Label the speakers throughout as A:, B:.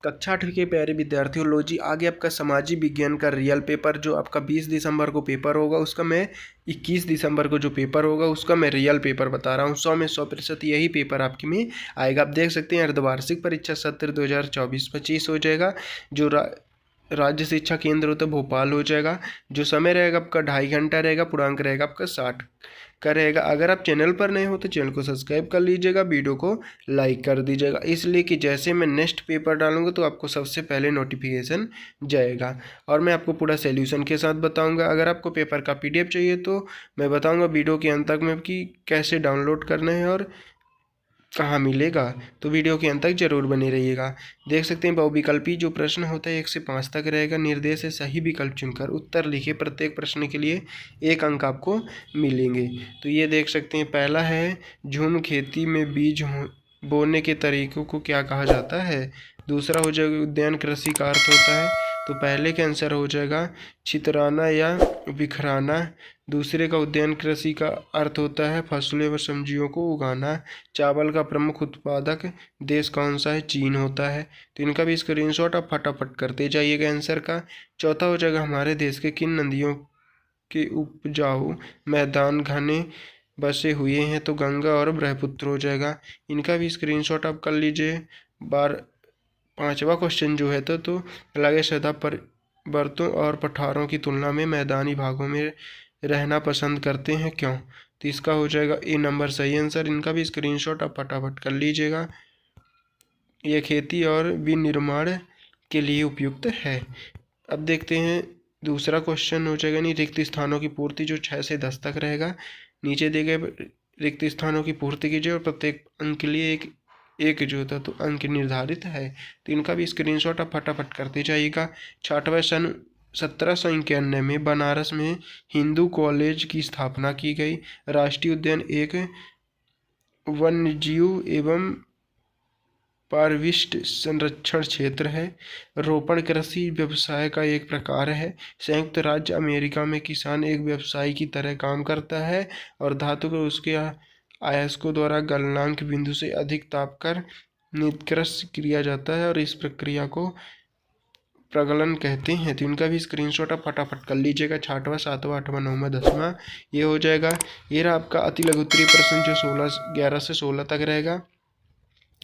A: कक्षा 8 के प्यारे विद्यार्थियों, लो जी आगे आपका सामाजिक विज्ञान का रियल पेपर जो आपका 20 दिसंबर को पेपर होगा, उसका मैं 21 दिसंबर को जो पेपर होगा उसका मैं रियल पेपर बता रहा हूँ। 100 में 100% यही पेपर आपके में आएगा। आप देख सकते हैं अर्धवार्षिक परीक्षा सत्र 2024-25 हो जाएगा। जो राज्य शिक्षा केंद्र होता है भोपाल हो जाएगा। जो समय रहेगा आपका 2.5 घंटा रहेगा। पूर्णांक रहेगा आपका 60 का रहेगा। अगर आप चैनल पर नए हो तो चैनल को सब्सक्राइब कर लीजिएगा, वीडियो को लाइक कर दीजिएगा, इसलिए कि जैसे मैं नेक्स्ट पेपर डालूंगा तो आपको सबसे पहले नोटिफिकेशन जाएगा और मैं आपको पूरा सॉल्यूशन के साथ बताऊंगा। अगर आपको पेपर का PDF चाहिए तो मैं बताऊंगा वीडियो के अंत तक में कि कैसे डाउनलोड करना है और कहाँ मिलेगा, तो वीडियो के अंत तक जरूर बने रहिएगा। देख सकते हैं बहुविकल्पी जो प्रश्न होता है 1 से 5 तक रहेगा। निर्देश से सही विकल्प चुनकर उत्तर लिखे, प्रत्येक प्रश्न के लिए 1 अंक आपको मिलेंगे। तो ये देख सकते हैं पहला है झूम खेती में बीज बोने के तरीकों को क्या कहा जाता है। दूसरा हो जाएगा उद्यान कृषि का अर्थ होता है, तो पहले का आंसर हो जाएगा छितराना या बिखराना। दूसरे का उद्यान कृषि का अर्थ होता है फसलें व सब्जियों को उगाना। चावल का प्रमुख उत्पादक देश कौन सा है, चीन होता है। तो इनका भी स्क्रीनशॉट आप फटाफट करते जाइएगा आंसर का। चौथा हो जाएगा हमारे देश के किन नदियों के उपजाऊ मैदान घने बसे हुए हैं, तो गंगा और ब्रह्मपुत्र हो जाएगा। इनका भी स्क्रीनशॉट आप कर लीजिए। 5वां क्वेश्चन जो है तो लगे सदा पर बर्तों और पठारों की तुलना में मैदानी भागों में रहना पसंद करते हैं, क्यों। तो इसका हो जाएगा ए नंबर सही आंसर। इनका भी स्क्रीनशॉट आप फटाफट कर लीजिएगा। यह खेती और विनिर्माण के लिए उपयुक्त है। अब देखते हैं दूसरा क्वेश्चन हो जाएगा नहीं रिक्त स्थानों की पूर्ति जो 6 से 10 तक रहेगा। नीचे दिए गए रिक्त स्थानों की पूर्ति कीजिए और प्रत्येक अंक के लिए एक जो होता तो अंक निर्धारित है। तो इनका भी स्क्रीनशॉट आप फटाफट करते जाइएगा। 6वां सन 1791 में बनारस में हिंदू कॉलेज की स्थापना की गई। राष्ट्रीय उद्यान एक वन्यजीव एवं पारिविष्ट संरक्षण क्षेत्र है। रोपण कृषि व्यवसाय का एक प्रकार है। संयुक्त राज्य अमेरिका में किसान एक व्यवसायी की तरह काम करता है और धातु को उसके अयस्कों द्वारा गलनांक बिंदु से अधिक ताप कर निष्कर्षण किया जाता है और इस प्रक्रिया को प्रगलन कहते हैं। तो इनका भी स्क्रीनशॉट आप फटाफट कर लीजिएगा। 6वां 7वां 8वां 9वां 10वां ये हो जाएगा। ये रहा आपका अति लघु उत्तरीय प्रश्न जो 11 से 16 तक रहेगा,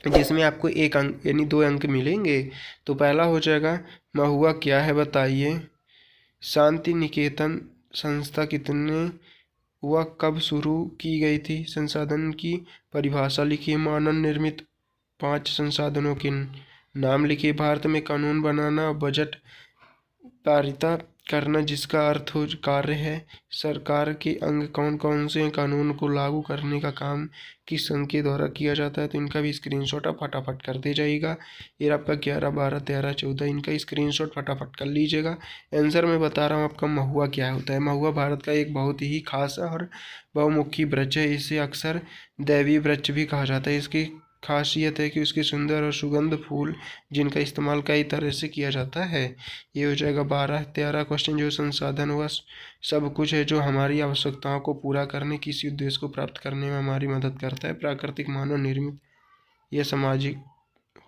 A: जिसमें आपको 1 अंक यानी 2 अंक मिलेंगे। तो पहला हो जाएगा महुआ क्या है बताइए। शांति निकेतन संस्था कितने व कब शुरू की गई थी। संसाधन की परिभाषा लिखिए। मानव निर्मित 5 संसाधनों के नाम लिखिए। भारत में कानून बनाना, बजट पारित करना जिसका अर्थ हो कार्य है। सरकार के अंग कौन कौन से कानून को लागू करने का काम किस संघ के द्वारा किया जाता है। तो इनका भी स्क्रीनशॉट आप फटाफट करते जाइएगा। ये आपका 11 12 13 14 इनका स्क्रीनशॉट फटाफट कर लीजिएगा। आंसर मैं बता रहा हूँ आपका महुआ क्या होता है। महुआ भारत का एक बहुत ही खास और बहुमुखी वृक्ष है। इसे अक्सर दैवीय वृक्ष भी कहा जाता है। इसकी खासियत है कि उसके सुंदर और सुगंध फूल जिनका इस्तेमाल कई तरह से किया जाता है। ये हो जाएगा 12 13 क्वेश्चन जो संसाधन हुआ सब कुछ है जो हमारी आवश्यकताओं को पूरा करने किसी उद्देश्य को प्राप्त करने में हमारी मदद करता है। प्राकृतिक, मानव निर्मित या सामाजिक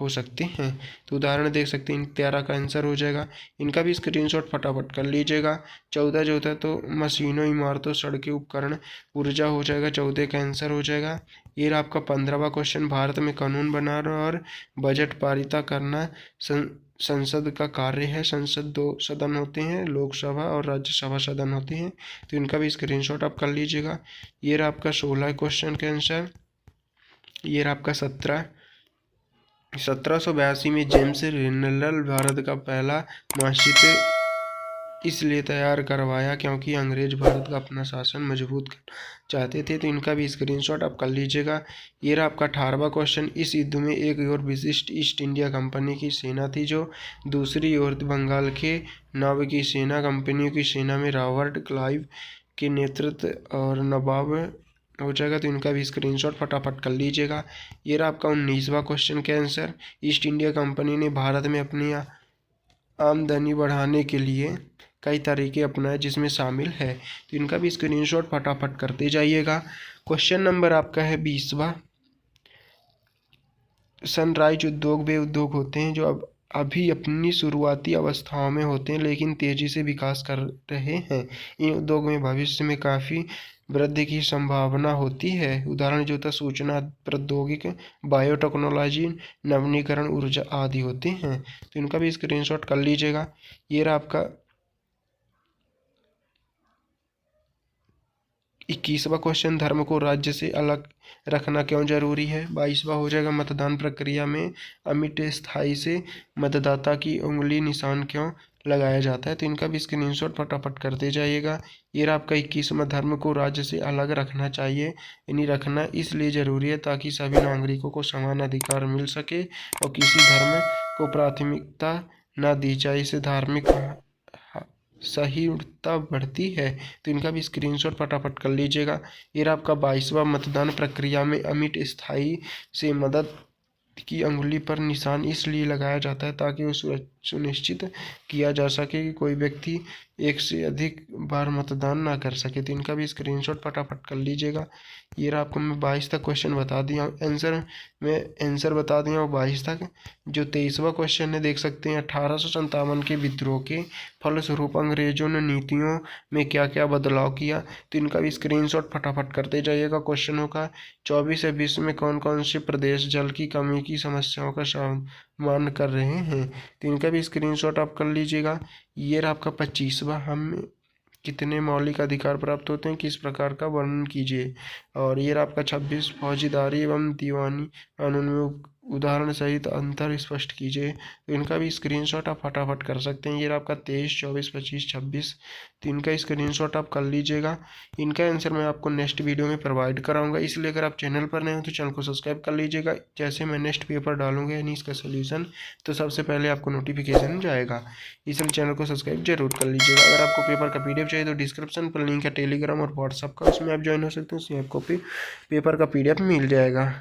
A: हो सकते हैं। तो उदाहरण देख सकते हैं। 13 का आंसर हो जाएगा। इनका भी स्क्रीनशॉट फटाफट कर लीजिएगा। 14 जो होता है तो मशीनों, इमारतों, सड़कें, उपकरण, ऊर्जा हो जाएगा। 14 का आंसर हो जाएगा। ये रहा आपका 15वां क्वेश्चन। भारत में कानून बनाना और बजट पारित करना संसद का कार्य है। संसद 2 सदन होते हैं, लोकसभा और राज्यसभा सदन होते हैं। तो इनका भी स्क्रीनशॉट आप कर लीजिएगा। ये रहा आपका 16 क्वेश्चन का आंसर। ये रहा आपका 1782 में जेम्स रिनल भारत का पहला मानचित्र इसलिए तैयार करवाया क्योंकि अंग्रेज भारत का अपना शासन मजबूत करना चाहते थे। तो इनका भी स्क्रीनशॉट आप कर लीजिएगा। ये रहा आपका 18वां क्वेश्चन। इस युद्ध में एक ओर विशिष्ट ईस्ट इंडिया कंपनी की सेना थी जो दूसरी ओर बंगाल के नवाब की सेना। कंपनियों की सेना में रॉबर्ट क्लाइव के नेतृत्व और नवाब हो जाएगा। तो इनका भी स्क्रीनशॉट फटाफट कर लीजिएगा। ये रहा आपका 19वां क्वेश्चन का आंसर। ईस्ट इंडिया कंपनी ने भारत में अपनी आमदनी बढ़ाने के लिए कई तरीके अपनाए जिसमें शामिल है। तो इनका भी स्क्रीनशॉट फटाफट करते जाइएगा। क्वेश्चन नंबर आपका है 20वां। सनराइज उद्योग वे उद्योग होते हैं जो अब अभी अपनी शुरुआती अवस्थाओं में होते हैं लेकिन तेजी से विकास कर रहे हैं। इन उद्योग में भविष्य में काफ़ी वृद्धि की संभावना होती है। उदाहरण जो होता है सूचना प्रौद्योगिकी, बायोटेक्नोलॉजी, नवीनीकरण ऊर्जा आदि होते हैं। तो इनका भी स्क्रीनशॉट कर लीजिएगा। ये रहा आपका 21वां क्वेश्चन, धर्म को राज्य से अलग रखना क्यों जरूरी है। 22वां हो जाएगा, मतदान प्रक्रिया में अमिट स्थायी से मतदाता की उंगली निशान क्यों लगाया जाता है। तो इनका भी स्क्रीनशॉट फटाफट करते जाइएगा। ये रहा आपका 21वां, धर्म को राज्य से अलग रखना चाहिए, यानी रखना इसलिए जरूरी है ताकि सभी नागरिकों को समान अधिकार मिल सके और किसी धर्म को प्राथमिकता न दी जाए। इससे धार्मिक सहिष्णुता बढ़ती है। तो इनका भी स्क्रीनशॉट फटाफट कर लीजिएगा। ये रहा आपका 22वां, मतदान प्रक्रिया में अमिट स्थायी से मदद की अंगुली पर निशान इसलिए लगाया जाता है ताकि उस सुनिश्चित किया जा सके कि कोई व्यक्ति एक से अधिक बार मतदान ना कर सके। तो इनका भी स्क्रीनशॉट फटाफट कर लीजिएगा। ये रहा आपको मैं 22 तक क्वेश्चन बता दिया हूँ, आंसर बता दिया हूँ 22 तक। जो 23वां क्वेश्चन है देख सकते हैं, 1857 के विद्रोह के फलस्वरूप अंग्रेजों ने नीतियों में क्या क्या बदलाव किया। तो इनका भी स्क्रीनशॉट फटाफट करते जाइएगा। क्वेश्चनों का 24 या 20 में कौन कौन से प्रदेश जल की कमी की समस्याओं का सामना कर रहे हैं। तो इनका भी स्क्रीनशॉट आप कर लीजिएगा। ये रहा आपका 25वां, हम कितने मौलिक अधिकार प्राप्त होते हैं, किस प्रकार का वर्णन कीजिए। और ये रहा आपका 26, फौजदारी एवं दीवानी कानून में उदाहरण सहित अंतर स्पष्ट कीजिए। तो इनका भी स्क्रीनशॉट आप फटाफट कर सकते हैं। ये रहा आपका 23, 24, 25, 26। तो इनका स्क्रीनशॉट आप कर लीजिएगा। इनका आंसर मैं आपको नेक्स्ट वीडियो में प्रोवाइड कराऊंगा, इसलिए अगर आप चैनल पर नए हो तो चैनल को सब्सक्राइब कर लीजिएगा। जैसे मैं नेक्स्ट पेपर डालूंगा यानी इसका सोल्यूशन, तो सबसे पहले आपको नोटिफिकेशन जाएगा, इसलिए चैनल को सब्सक्राइब जरूर कर लीजिएगा। अगर आपको पेपर का PDF चाहिए तो डिस्क्रिप्शन पर लिंक है टेलीग्राम और व्हाट्सअप का, उसमें आप ज्वाइन हो सकते हैं, उसमें आपको पेपर का PDF मिल जाएगा।